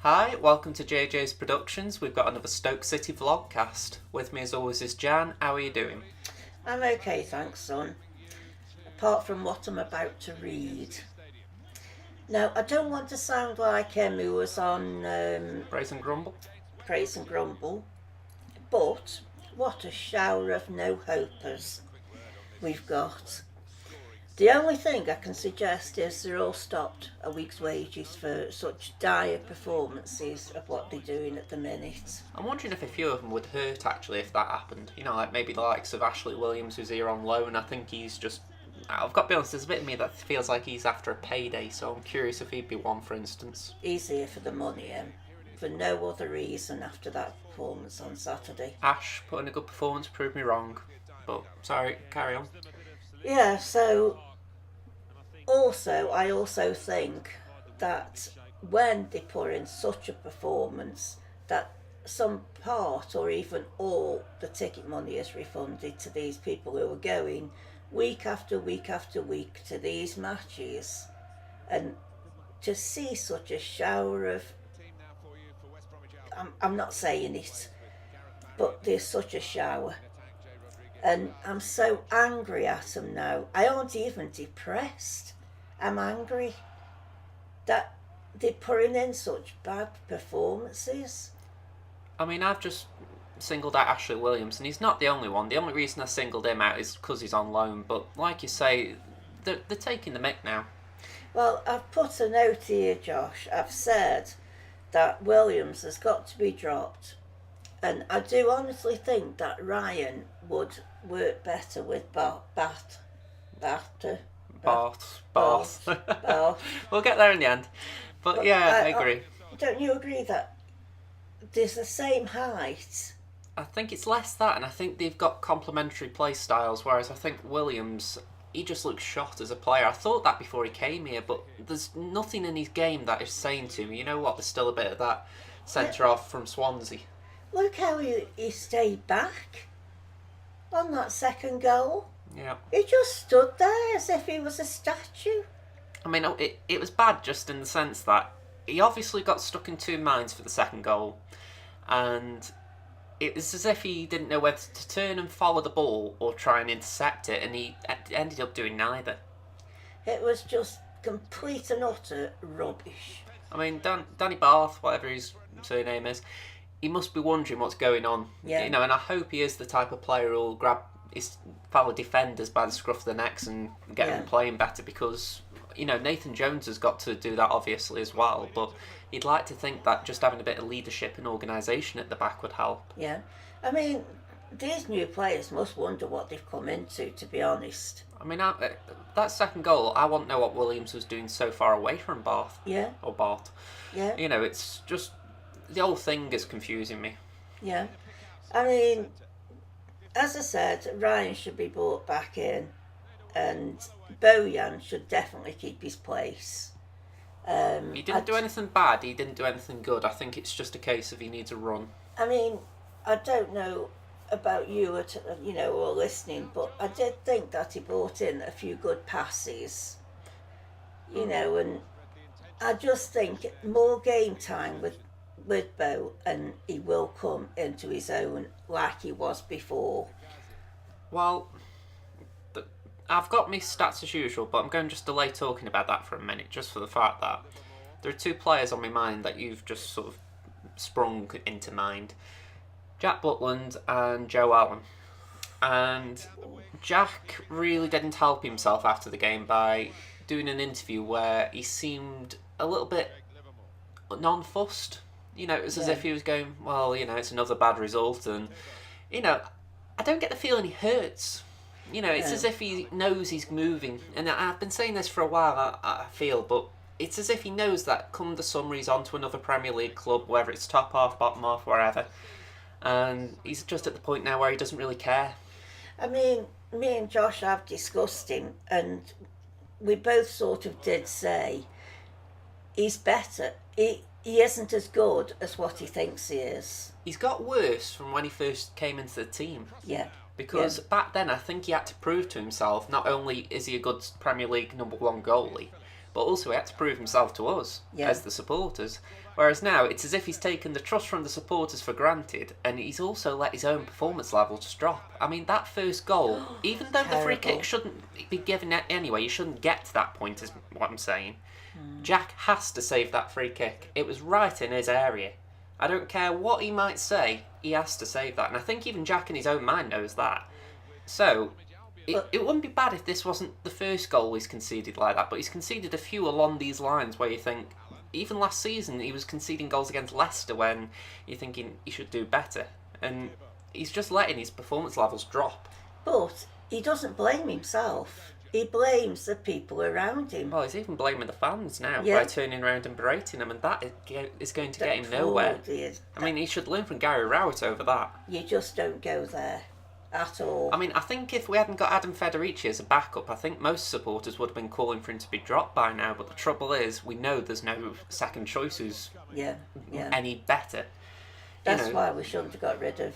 Hi, welcome to JJ's Productions. We've got another Stoke City Vlogcast. With me as always is Jan. How are you doing? I'm okay, thanks, son. Apart from what I'm about to read. Now, I don't want to sound like who was on Praise and grumble? Praise and Grumble, but what a shower of no-hopers we've got. The only thing I can suggest is they're all stopped a week's wages for such dire performances of what they're doing at the minute. I'm wondering if a few of them would hurt actually if that happened. You know, like maybe the likes of Ashley Williams who's here on loan. I think he's just... I've got to be honest, there's a bit of me that feels like he's after a payday, so I'm curious if he'd be one, for instance. He's here for the money, for no other reason after that performance on Saturday. Ash put in a good performance, proved me wrong. But, sorry, carry on. Yeah, so... I also think that when they put in such a performance that some part or even all the ticket money is refunded to these people who are going week after week after week to these matches, and to see such a shower of... I'm not saying it, but there's such a shower. And I'm so angry at them now. I aren't even depressed. I'm angry that they're putting in such bad performances. I mean, I've just singled out Ashley Williams, and he's not the only one. The only reason I singled him out is because he's on loan. But like you say, they're taking the mick now. Well, I've put a note here, Josh. I've said that Williams has got to be dropped. And I do honestly think that Ryan would work better with Bath. We'll get there in the end. But yeah, I agree. Don't you agree that there's the same height? I think it's less that, and I think they've got complementary play styles, whereas I think Williams, he just looks shot as a player. I thought that before he came here, but there's nothing in his game that is saying to me, you know what, there's still a bit of that centre-off from Swansea. Look how he stayed back on that second goal. Yeah. He just stood there as if he was a statue. I mean, it was bad just in the sense that he obviously got stuck in two minds for the second goal, and it was as if he didn't know whether to turn and follow the ball or try and intercept it, and he ended up doing neither. It was just complete and utter rubbish. I mean, Danny Barth, whatever his surname is, he must be wondering what's going on. Yeah. You know, and I hope he is the type of player who'll grab his fellow defenders by the scruff of the necks and get them playing better, because, you know, Nathan Jones has got to do that obviously as well, but you'd like to think that just having a bit of leadership and organisation at the back would help. Yeah. I mean, these new players must wonder what they've come into, to be honest. I mean, that second goal, I want to know what Williams was doing so far away from Bath. Yeah. Or Bart. Yeah. You know, it's just... the whole thing is confusing me. Yeah. I mean, as I said, Ryan should be brought back in, and Bojan should definitely keep his place. He didn't do anything bad, he didn't do anything good. I think it's just a case of he needs a run. I mean, I don't know about you, or listening, but I did think that he brought in a few good passes, and I just think more game time with Bo, and he will come into his own like he was before. Well, I've got my stats as usual, but I'm going to just delay talking about that for a minute, just for the fact that there are two players on my mind that you've just sort of sprung into mind. Jack Butland and Joe Allen. And Jack really didn't help himself after the game by doing an interview where he seemed a little bit non-fussed. You know, it was as if he was going, well, you know, it's another bad result, and, you know, I don't get the feeling he hurts. You know, it's as if he knows he's moving, and I've been saying this for a while, I feel, but it's as if he knows that come the summer he's on to another Premier League club, whether it's top half, bottom half, wherever, and he's just at the point now where he doesn't really care. I mean, me and Josh have discussed him, and we both sort of did say he's better. He isn't as good as what he thinks he is. He's got worse from when he first came into the team. Yeah. Because back then I think he had to prove to himself, not only is he a good Premier League #1 goalie, but also he had to prove himself to us as the supporters. Whereas now, it's as if he's taken the trust from the supporters for granted, and he's also let his own performance level just drop. I mean, that first goal, even though the free kick shouldn't be given anyway, you shouldn't get to that point, is what I'm saying. Jack has to save that free kick. It was right in his area. I don't care what he might say, he has to save that. And I think even Jack in his own mind knows that. So, it wouldn't be bad if this wasn't the first goal he's conceded like that, but he's conceded a few along these lines where you think, even last season he was conceding goals against Leicester when you're thinking he should do better. And he's just letting his performance levels drop. But he doesn't blame himself. He blames the people around him. Well, he's even blaming the fans now by turning around and berating them, and that is going to get him nowhere. I mean, he should learn from Gary Rowett over that. You just don't go there at all. I mean, I think if we hadn't got Adam Federici as a backup, I think most supporters would have been calling for him to be dropped by now, but the trouble is, we know there's no second choice who's any better. That's why we shouldn't have got rid of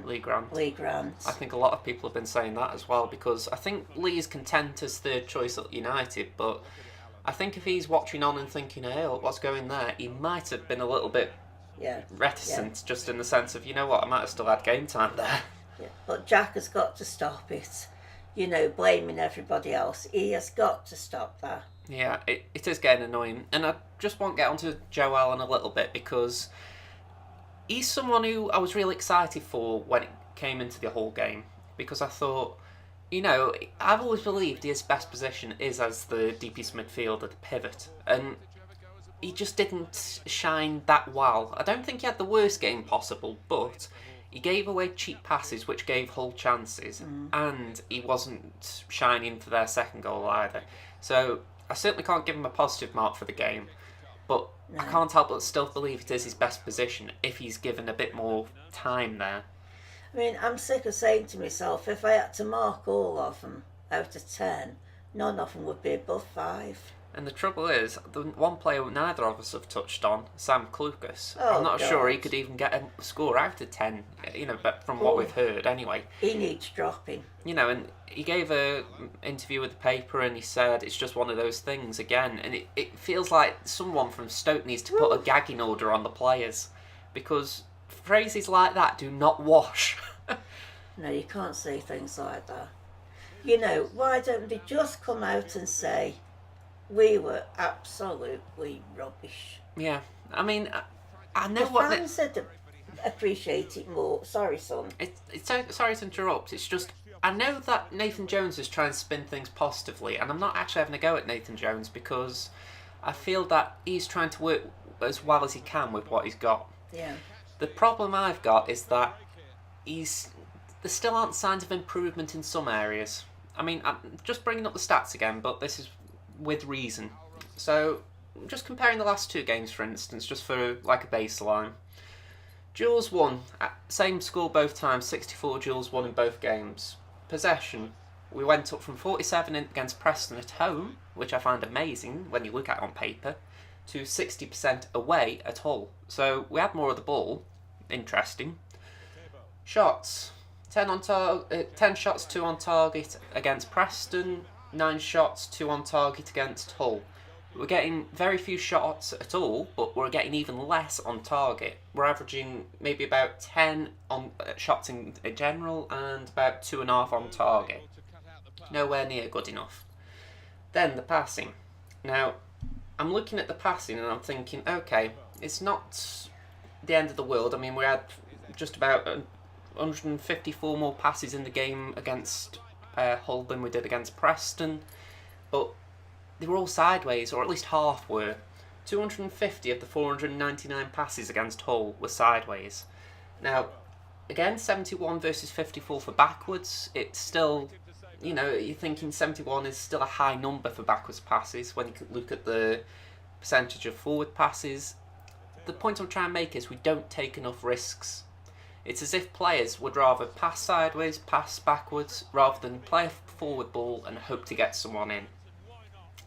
Lee Grant. I think a lot of people have been saying that as well, because I think Lee is content as third choice at United, but I think if he's watching on and thinking, hey, what's going there, he might have been a little bit reticent, just in the sense of, you know what, I might have still had game time there. Yeah. But Jack has got to stop it. You know, blaming everybody else. He has got to stop that. Yeah, it is getting annoying. And I just want to get onto Joe Allen a little bit, because he's someone who I was really excited for when it came into the whole game, because I thought, you know, I've always believed his best position is as the deepest midfielder, the pivot, and he just didn't shine that well. I don't think he had the worst game possible, but he gave away cheap passes which gave Hull chances, and he wasn't shining for their second goal either. So I certainly can't give him a positive mark for the game, but I can't help but still believe it is his best position if he's given a bit more time there. I mean, I'm sick of saying to myself, if I had to mark all of them out of 10, none of them would be above 5. And the trouble is, the one player neither of us have touched on, Sam Clucas. Oh, I'm not God. sure he could even get a score out of 10, you know, but from what we've heard anyway. He needs dropping. You know, and he gave an interview with the paper and he said it's just one of those things again. And it feels like someone from Stoke needs to put a gagging order on the players, because phrases like that do not wash. No, you can't say things like that. You know, why don't they just come out and say, we were absolutely rubbish? Yeah, I mean, I know the what... fans said appreciate it more. Sorry, son. Sorry to interrupt, it's just... I know that Nathan Jones is trying to spin things positively, and I'm not actually having a go at Nathan Jones, because I feel that he's trying to work as well as he can with what he's got. Yeah. The problem I've got is that there still aren't signs of improvement in some areas. I mean, I'm just bringing up the stats again, but this is with reason. So, just comparing the last two games, for instance, just for like a baseline. Duels won, same score both times, 64 duels won in both games. Possession, we went up from 47 against Preston at home, which I find amazing when you look at it on paper, to 60% away at Hull. So we had more of the ball. Interesting. Shots, 10 shots, 2 on target against Preston, 9 shots, 2 on target against Hull. We're getting very few shots at all, but we're getting even less on target. We're averaging maybe about 10 on shots in general and about 2.5 on target. Nowhere near good enough. Then the passing. Now, I'm looking at the passing and I'm thinking, okay, it's not the end of the world. I mean, we had just about 154 more passes in the game against Hull than we did against Preston, but they were all sideways, or at least half were. 250 of the 499 passes against Hull were sideways. Now, again, 71 versus 54 for backwards. It's still, you know, you're thinking 71 is still a high number for backwards passes when you look at the percentage of forward passes. The point I'm trying to make is we don't take enough risks. It's as if players would rather pass sideways, pass backwards, rather than play a forward ball and hope to get someone in.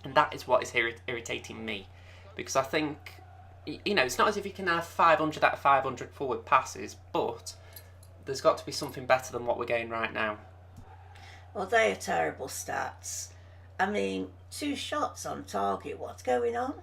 And that is what is irritating me. Because I think, you know, it's not as if you can have 500 out of 500 forward passes, but there's got to be something better than what we're getting right now. Well, they are terrible stats. I mean, 2 shots on target, what's going on?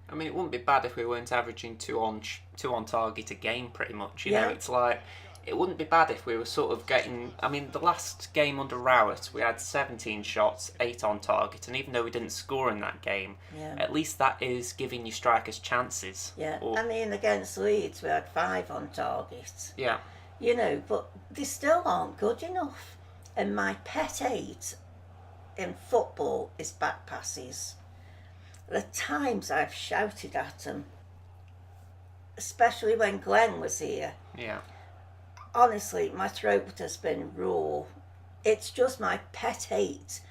I mean, it wouldn't be bad if we weren't averaging two on target a game, pretty much. You know, Yeah. it's like it wouldn't be bad if we were sort of getting. I mean, the last game under Rowett, we had 17 shots, 8 on target, and even though we didn't score in that game, Yeah. at least that is giving you strikers chances. Yeah. Or, I mean, against Leeds, we had 5 on target. yeah. You know, but they still aren't good enough. And my pet hate in football is back passes. The times I've shouted at them, especially when Glenn was here, Yeah. honestly, my throat has been raw. It's just my pet hate.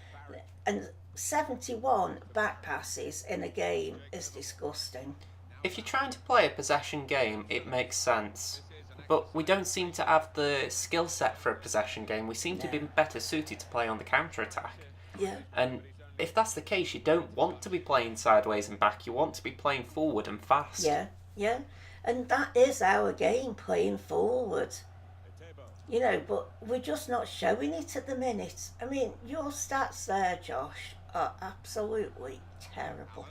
And 71 back passes in a game is disgusting. If you're trying to play a possession game, it makes sense. But we don't seem to have the skill set for a possession game. We seem to be better suited to play on the counter-attack. Yeah. And if that's the case, you don't want to be playing sideways and back. You want to be playing forward and fast. Yeah, yeah. And that is our game, playing forward. You know, but we're just not showing it at the minute. I mean, your stats there, Josh, are absolutely terrible.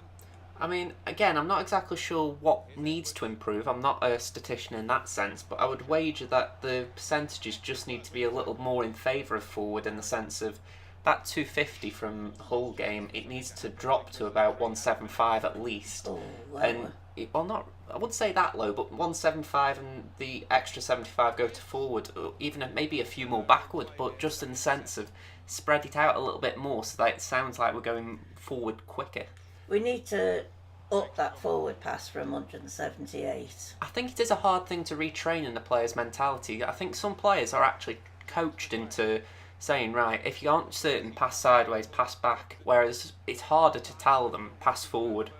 I mean, again, I'm not exactly sure what needs to improve. I'm not a statistician in that sense, but I would wager that the percentages just need to be a little more in favour of forward, in the sense of that 250 from Hull game, it needs to drop to about 175 at least. Oh, lower. And I wouldn't say that low, but 175 and the extra 75 go to forward, or even maybe a few more backward, but just in the sense of spread it out a little bit more so that it sounds like we're going forward quicker. We need to up that forward pass from 178. I think it is a hard thing to retrain in the player's mentality. I think some players are actually coached into saying, right, if you aren't certain, pass sideways, pass back, whereas it's harder to tell them, pass forward.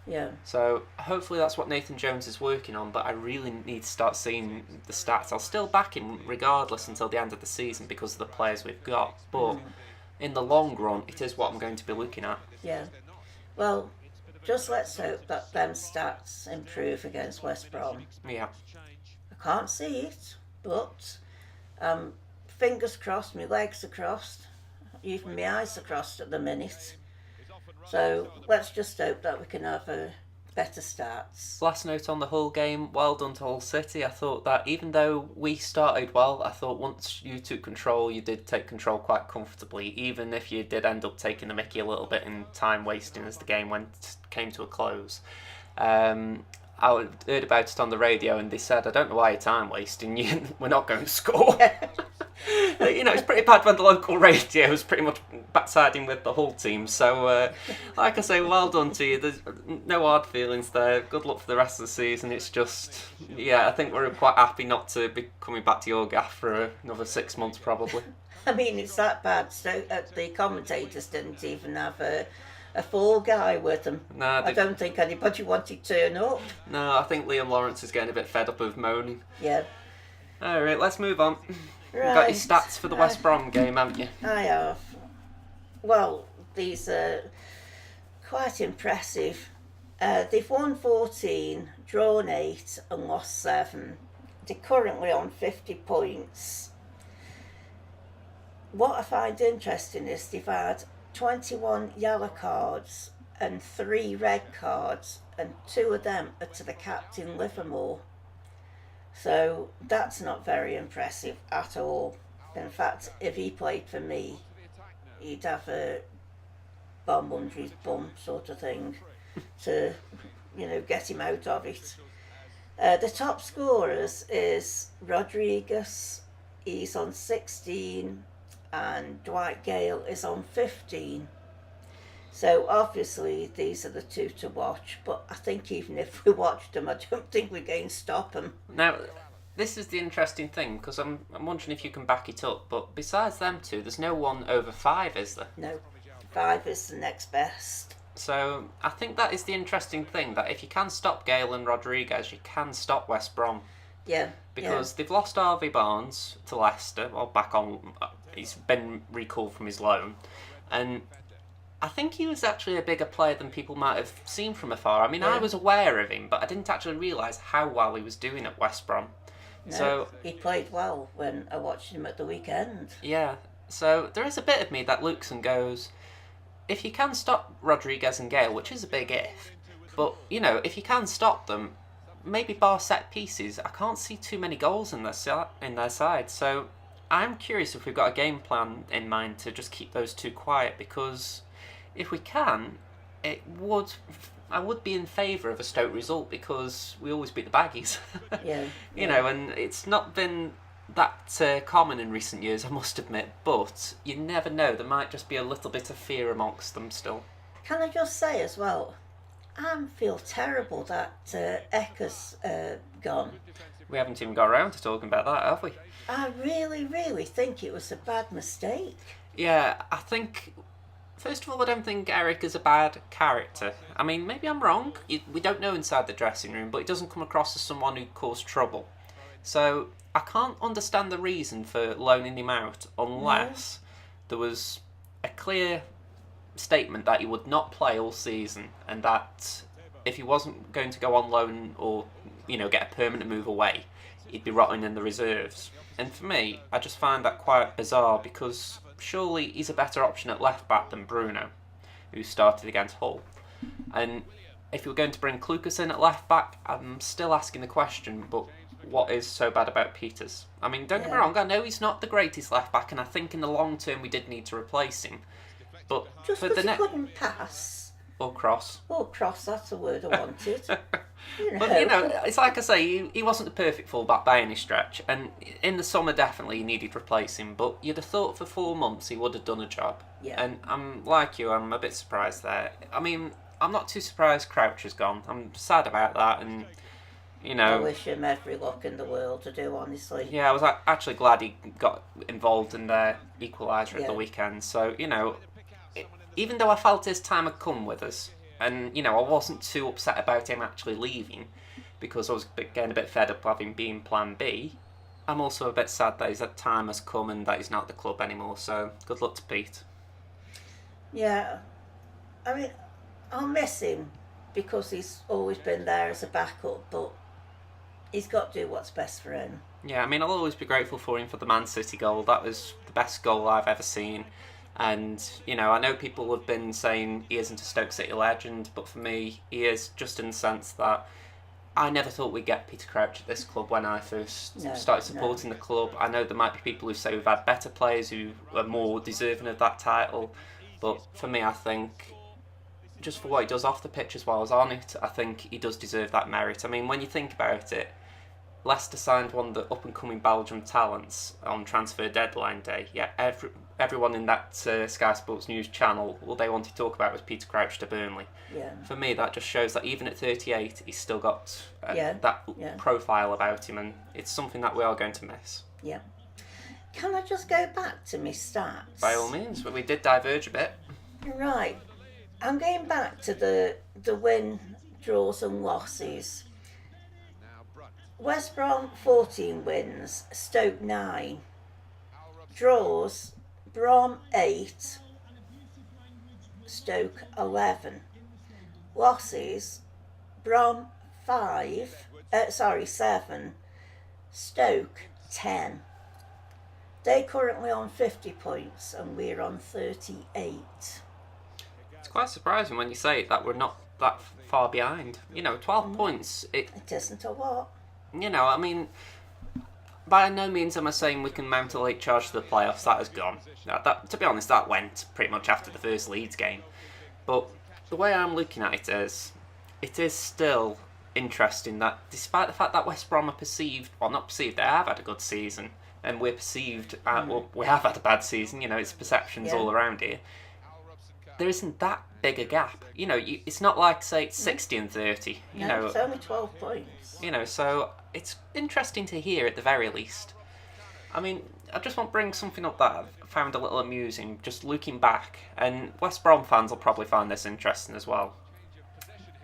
Yeah. So hopefully that's what Nathan Jones is working on, but I really need to start seeing the stats. I'll still back him regardless until the end of the season because of the players we've got, but in the long run, it is what I'm going to be looking at. Yeah. Well, just let's hope that them stats improve against West Brom. Yeah. I can't see it, but fingers crossed, my legs are crossed, even my eyes are crossed at the minute. So let's just hope that we can have better starts. Last note on the Hull game, well done to Hull City. I thought that even though we started well, I thought once you took control, you did take control quite comfortably, even if you did end up taking the mickey a little bit in time wasting as the game came to a close. I heard about it on the radio and they said, I don't know why you're time wasting, we're not going to score. You know, it's pretty bad when the local radio is pretty much backsiding with the Hull team. So, like I say, well done to you. There's no hard feelings there. Good luck for the rest of the season. It's just, yeah, I think we're quite happy not to be coming back to your gaff for another 6 months probably. I mean, it's that bad. So the commentators didn't even have a fall guy with them. No, I don't think anybody wanted to turn up. No, I think Liam Lawrence is getting a bit fed up of moaning. Yeah. All right, let's move on. Right. You've got your stats for the West Brom game, haven't you? I have. Well, these are quite impressive. They've won 14, drawn 8 and lost 7. They're currently on 50 points. What I find interesting is they've had 21 yellow cards and 3 red cards, and 2 of them are to the captain Livermore. So that's not very impressive at all. In fact, if he played for me, he'd have a bomb under his bum sort of thing to, get him out of it. The top scorers is Rodriguez. He's on 16 and Dwight Gale is on 15. So obviously these are the 2 to watch, but I think even if we watched them, I don't think we're going to stop them. Now, this is the interesting thing, because I'm wondering if you can back it up, but besides them 2, there's no one over 5, is there? No, 5 is the next best. So I think that is the interesting thing, that if you can stop Gale and Rodriguez, you can stop West Brom. Yeah. Because they've lost Harvey Barnes to Leicester, back on, he's been recalled from his loan, and I think he was actually a bigger player than people might have seen from afar. I mean, I was aware of him, but I didn't actually realise how well he was doing at West Brom. No, So he played well when I watched him at the weekend. yeah, so there is a bit of me that looks and goes, if you can stop Rodriguez and Gale, which is a big if, But, you know, if you can stop them, maybe bar set pieces, I can't see too many goals in their side. So I'm curious if we've got a game plan in mind to just keep those two quiet, because if we can, I would be in favour of a Stoke result, because we always beat the Baggies. Yeah. You know, and it's not been that common in recent years, I must admit, but you never know, there might just be a little bit of fear amongst them still. Can I just say as well, I feel terrible that Eka's gone. We haven't even got around to talking about that, have we? I really, really think it was a bad mistake. Yeah, I think, first of all, I don't think Eric is a bad character. I mean, maybe I'm wrong. We don't know inside the dressing room, but he doesn't come across as someone who caused trouble. So I can't understand the reason for loaning him out unless there was a clear statement that he would not play all season, and that if he wasn't going to go on loan or, you know, get a permanent move away, he'd be rotting in the reserves. And for me, I just find that quite bizarre, because surely he's a better option at left back than Bruno, who started against Hull. And if you were going to bring Lucas in at left back, I'm still asking the question, but what is so bad about Peters? I mean, don't get me wrong, I know he's not the greatest left back, and I think in the long term we did need to replace him. But just for because the he couldn't pass. Or cross. Or cross, that's the word I wanted. You know. But, you know, it's like I say, he wasn't the perfect full-back by any stretch, and in the summer definitely you needed replacing, but you'd have thought for 4 months he would have done a job. Yeah. And I'm like you, I'm a bit surprised there. I mean, I'm not too surprised Crouch has gone. I'm sad about that, and, you know... I wish him every luck in the world to do, honestly. Yeah, I was actually glad he got involved in their equaliser at the weekend, so, you know... Even though I felt his time had come with us, and, you know, I wasn't too upset about him actually leaving, because I was getting a bit fed up having been Plan B, I'm also a bit sad that his time has come and that he's not at the club anymore, so good luck to Pete. Yeah, I mean, I'll miss him, because he's always been there as a backup, but he's got to do what's best for him. Yeah, I mean, I'll always be grateful for him for the Man City goal. That was the best goal I've ever seen. And, you know, I know people have been saying he isn't a Stoke City legend, but for me, he is, just in the sense that I never thought we'd get Peter Crouch at this club when I first started supporting the club. I know there might be people who say we've had better players who are more deserving of that title, but for me, I think, just for what he does off the pitch as well as on it, I think he does deserve that merit. I mean, when you think about it, Leicester signed one of the up-and-coming Belgian talents on transfer deadline day. Yeah, everyone in that Sky Sports News channel, all they wanted to talk about was Peter Crouch to Burnley. Yeah. For me, that just shows that even at 38, he's still got that profile about him, and it's something that we are going to miss. Yeah. Can I just go back to my stats? By all means, but we did diverge a bit. Right. I'm going back to the win, draws and losses. West Brom 14 wins, Stoke 9. Draws, Brom 8, Stoke 11. Losses, Brom 7, Stoke 10. They're currently on 50 points and we're on 38. It's quite surprising when you say that we're not that far behind. You know, 12 points. It isn't a lot. You know, I mean, by no means am I saying we can mount a late charge to the playoffs. That has gone. That, to be honest, that went pretty much after the first Leeds game. But the way I'm looking at it is still interesting that despite the fact that West Brom are perceived, well, not perceived, they have had a good season, and we're perceived, well, we have had a bad season, you know, it's perceptions all around here. There isn't that big a gap. You know, it's not like, say, it's 60 and 30. You know, it's only 12 points. You know, so it's interesting to hear at the very least. I mean, I just want to bring something up that I've found a little amusing, just looking back, and West Brom fans will probably find this interesting as well.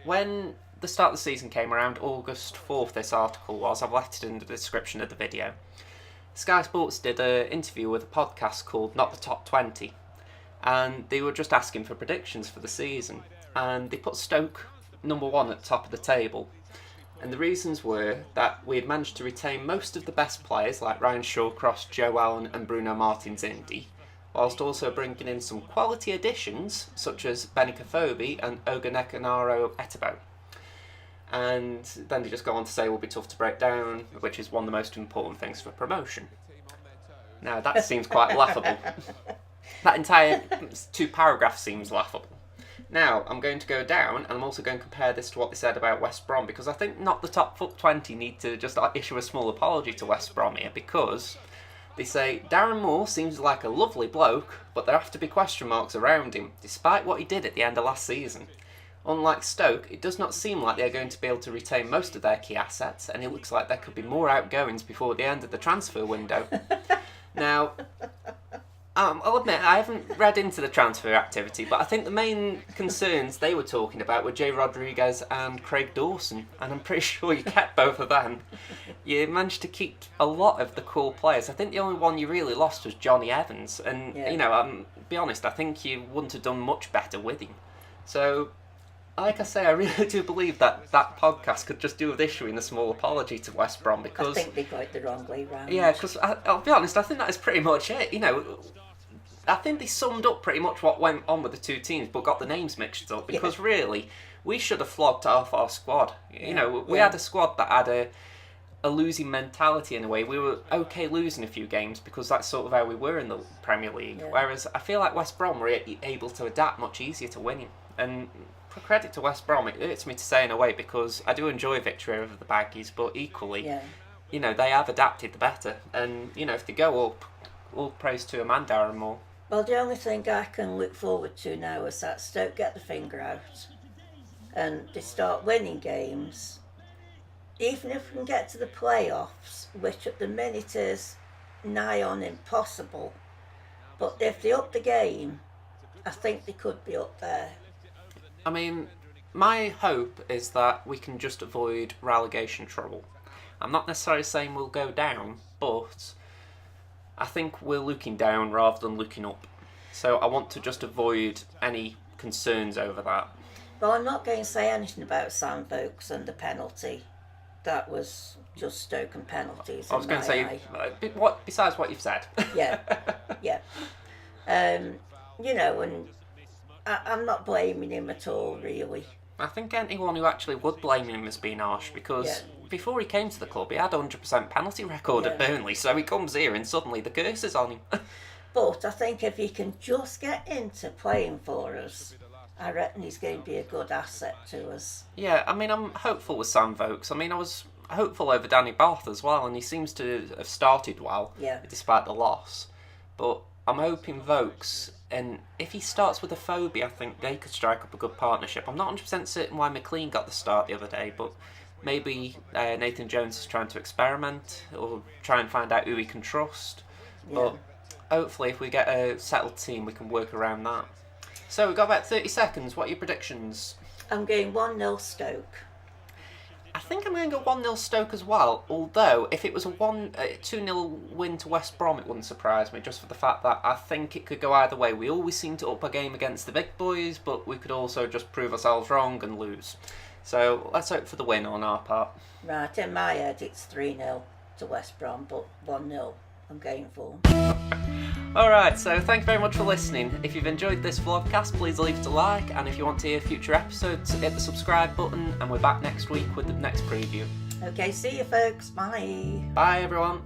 When the start of the season came around, August 4th this article was, I've left it in the description of the video, Sky Sports did an interview with a podcast called Not the Top 20, and they were just asking for predictions for the season, and they put Stoke number 1 at the top of the table. And the reasons were that we had managed to retain most of the best players like Ryan Shawcross, Joe Allen and Bruno Martins Indy, whilst also bringing in some quality additions such as Benny Kofobi and Ogonekanaro Etebo. And then they just go on to say we'll be tough to break down, which is one of the most important things for promotion. Now that seems quite laughable. That entire 2 paragraphs seems laughable. Now I'm going to go down, and I'm also going to compare this to what they said about West Brom, because I think not the top 20 need to just issue a small apology to West Brom here, because they say Darren Moore seems like a lovely bloke, but there have to be question marks around him, despite what he did at the end of last season. Unlike Stoke, it does not seem like they're going to be able to retain most of their key assets, and it looks like there could be more outgoings before the end of the transfer window. Now, I'll admit, I haven't read into the transfer activity, but I think the main concerns they were talking about were Jay Rodriguez and Craig Dawson, and I'm pretty sure you kept both of them. You managed to keep a lot of the core players. I think the only one you really lost was Johnny Evans, and, be honest, I think you wouldn't have done much better with him. So, like I say, I really do believe that podcast could just do with issuing a small apology to West Brom, because I think they got it the wrong way round. Yeah, because I'll be honest, I think that is pretty much it. I think they summed up pretty much what went on with the 2 teams, but got the names mixed up, because really, we should have flogged off our squad. We had a squad that had a losing mentality in a way. We were okay losing a few games because that's sort of how we were in the Premier League. Yeah. Whereas I feel like West Brom were able to adapt much easier to winning. And credit to West Brom, it hurts me to say in a way, because I do enjoy victory over the Baggies, but equally, they have adapted the better. And, if they go up, all praise to Amanda Darren Moore. Well, the only thing I can look forward to now is that Stoke get the finger out and they start winning games. Even if we can get to the playoffs, which at the minute is nigh on impossible, but if they up the game, I think they could be up there. I mean, my hope is that we can just avoid relegation trouble. I'm not necessarily saying we'll go down, but I think we're looking down rather than looking up. So I want to just avoid any concerns over that. Well, I'm not going to say anything about Sam Vokes and the penalty. That was just Stoke and penalties. I was going to say, besides what you've said. Yeah. And I'm not blaming him at all, really. I think anyone who actually would blame him as being harsh, because before he came to the club, he had a 100% penalty record at Burnley, so he comes here and suddenly the curse is on him. But I think if he can just get into playing for us, I reckon he's going to be a good asset to us. Yeah, I mean, I'm hopeful with Sam Vokes. I mean, I was hopeful over Danny Barth as well, and he seems to have started well, despite the loss. But I'm hoping Vokes, and if he starts with a phobia, I think they could strike up a good partnership. I'm not 100% certain why McLean got the start the other day, but maybe Nathan Jones is trying to experiment or try and find out who he can trust. Yeah. But hopefully if we get a settled team, we can work around that. So we've got about 30 seconds. What are your predictions? I'm going 1-0 Stoke. I think I'm going to go 1-0 Stoke as well, although if it was a 2-0 win to West Brom, it wouldn't surprise me, just for the fact that I think it could go either way. We always seem to up a game against the big boys, but we could also just prove ourselves wrong and lose. So let's hope for the win on our part. Right, in my head it's 3-0 to West Brom, but 1-0 I'm going for. Alright, so thank you very much for listening. If you've enjoyed this vlogcast, please leave it a like, and if you want to hear future episodes, hit the subscribe button, and we're back next week with the next preview. Okay, see you folks, bye. Bye everyone.